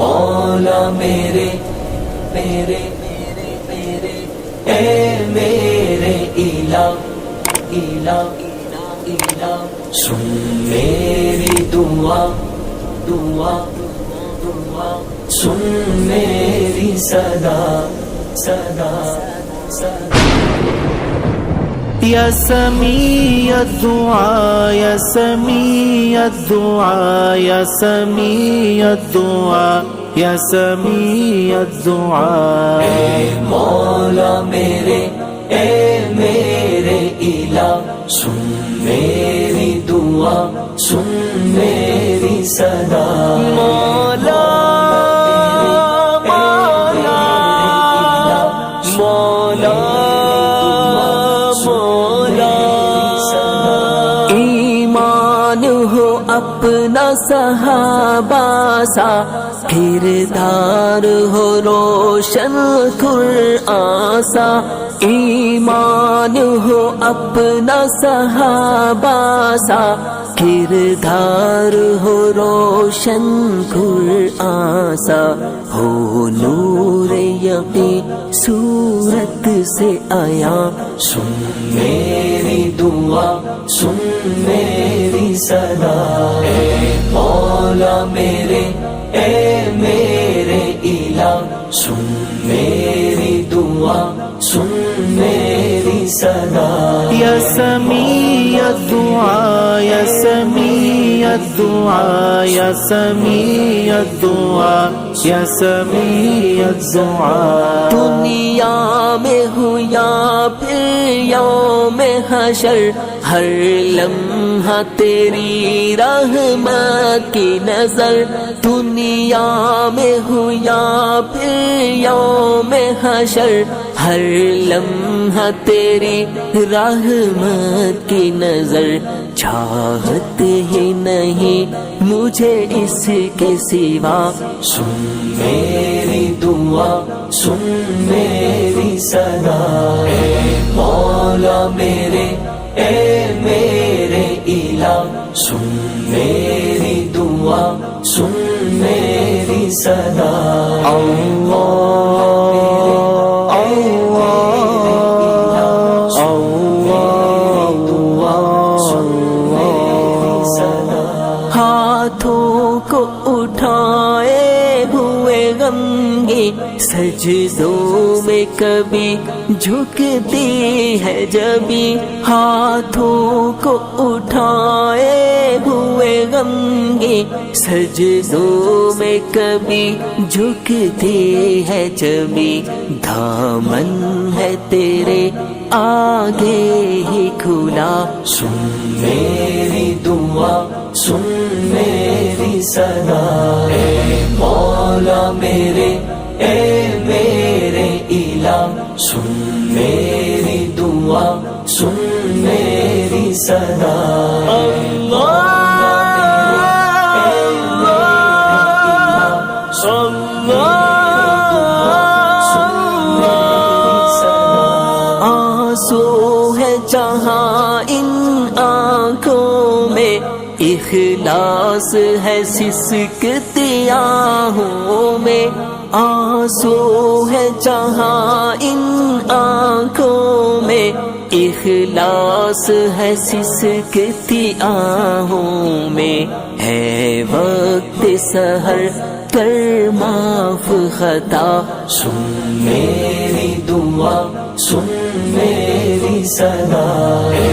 مولا میرے میرے میرے میرے اے میرے الہ الہ الہ سن میری دعا دعا دعا سن میری صدا صدا صدا یا سمیع الدعاء یا سمیع الدعاء یا سمیع الدعاء یا سمیع الدعاء اے مولا میرے اے میرے الہ سن میری دعا سن میری صدا مولا مولا ایمان ہو اپنا صحابہ سا کردار ہو روشن قرآن سا ایمان ہو اپنا صحابہ سا کردار ہو روشن قرآن سا ہو نور یقین صورت سے آیا سن میری دعا سن میری صدا اے مولا میرے اے میرے الہ سن میری دعا سن میری صدا یا سمیع الدعاء یا سمیع الدعاء یا سمیع الدعاء یا سمیع الدعاء دنیا میں ہوں یا پھر یوم حشر ہر لمحہ تیری رحمت کی نظر دنیا میں ہوں یا پھر یوم حشر ہر لمحہ تیری رحمت کی نظر چاہت ہی نہیں مجھے اس کے سوا سن میری دعا سن میری صدا اے مولا میرے اے میرے الہ سن میری دعا سن میری صدا ہاتھوں کو اٹھائے ہوئے غمگین سجدوں میں کبھی جھکتی ہے جبھی ہاتھوں کو اٹھائے ہوئے غمگین سجدوں میں کبھی جھکتی ہے جبھی دامن ہے تیرے آگے ہی کھلا سن میری دعا سن میری صدا اے مولا میرے اے میرے الہ سن میری دعا سن میری صدا آنسو ہے جہاں ان آنکھوں میں اخلاص ہے سسکتی آہوں میں آنسو ہے جہاں ان آنکھوں میں اخلاص ہے سسکتی آہوں میں ہے وقت سحر کر معاف خطا سن میری دعا سن میری صدا اے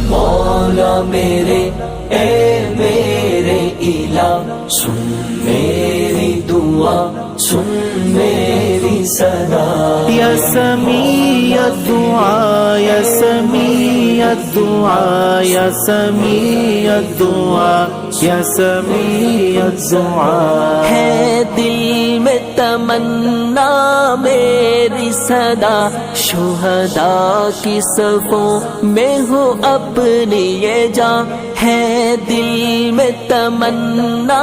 مولا میرے اے میرے الہ سن میری دعا سن میری صدا یا سمیع الدعاء یا سمیع الدعاء یا سمیع الدعاء یا سمیع الدعاء ہے دل میں تمنا میری صدا شہداء کی صفوں میں ہو اپنی یہ جان ہے دل میں تمنا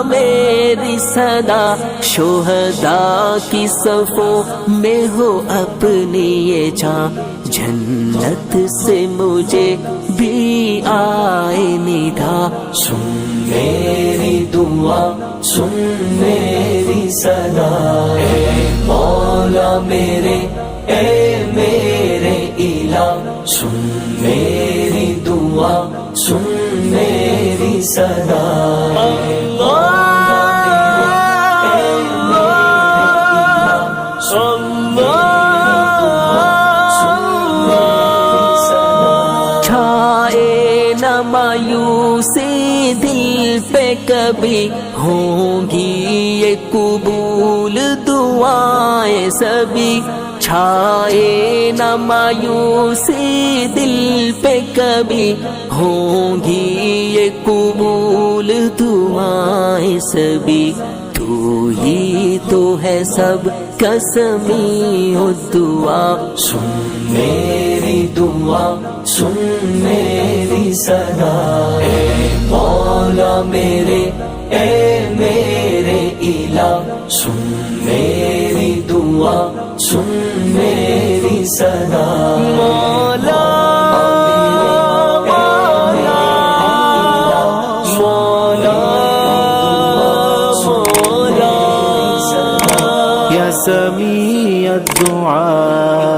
میری صدا شہداء کی صفوں میں ہو اپنی یہ جان جنت سے مجھے بھی آئے ندا سن میری دعا سن میری صدا اے مولا میرے اے میرے الہ سن میری دعا سن میری صدا مایوسی دل پہ کبھی ہوں گی یہ قبول دعائیں سبھی چھائے نہ مایوسی دل پہ کبھی ہوں گی یہ قبول دعائیں سبھی تو ہی تو ہے سب کا سمیع الدعا سن میری دعا سن میری صدا اے مولا میرے اے میرے الہ سن میری دعا سن میری صدا مولا سمیع الدعاء